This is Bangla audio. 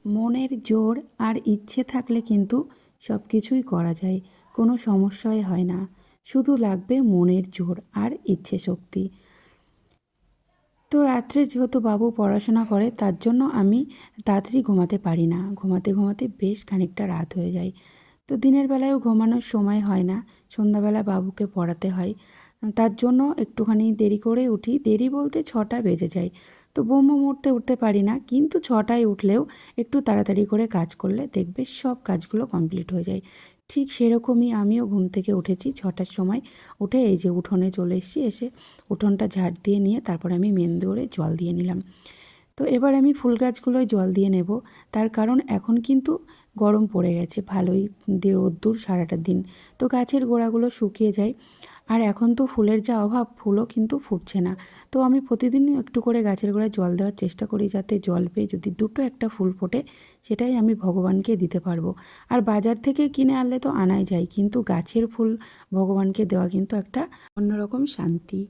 মনের জোর আর ইচ্ছে থাকলে কিন্তু সব কিছুই করা যায়, কোনো সমস্যাই হয় না। শুধু লাগবে মনের জোর আর ইচ্ছে শক্তি। তো রাত্রে যেহেতু বাবু পড়াশোনা করে, তার জন্য আমি তাড়াতাড়ি ঘুমাতে পারি না। ঘুমাতে ঘুমাতে বেশ খানিকটা রাত হয়ে যায়। তো দিনের বেলায়ও ঘুমানোর সময় হয় না, সন্ধ্যাবেলা বাবুকে পড়াতে হয়। তার জন্য একটুখানি দেরি করে উঠি, দেরি বলতে 6টা বেজে যায়। তো ব্রহ্ম মুহূর্তে উঠতে পারি না, কিন্তু 6টায় উঠলেও একটু তাড়াতাড়ি করে কাজ করলে দেখবে সব কাজগুলো কমপ্লিট হয়ে যায়। ঠিক সেরকমই আমিও ঘুম থেকে উঠেছি 6টার সময়। উঠে এই যে উঠোনে চলে এসেছি, এসে উঠোনটা ঝাড় দিয়ে নিয়ে তারপরে আমি মেন দৌড়ে জল দিয়ে নিলাম। তো এবার আমি ফুল গাছগুলোয় জল দিয়ে নেব। তার কারণ এখন কিন্তু গরম পড়ে গেছে ভালোই, রোদ্দুর সারাটা দিন। তো গাছের গোড়াগুলো শুকিয়ে যায়। আর এখন তো ফুলের যা অভাব, ফুলও কিন্তু ফুটছে না। তো আমি প্রতিদিনই একটু করে গাছের গোড়ায় জল দেওয়ার চেষ্টা করি, যাতে জল পেয়ে যদি দুটো একটা ফুল ফোটে সেটাই আমি ভগবানকে দিতে পারবো। আর বাজার থেকে কিনে আনলে তো আনাই যায়, কিন্তু গাছের ফুল ভগবানকে দেওয়া কিন্তু একটা অন্যরকম শান্তি।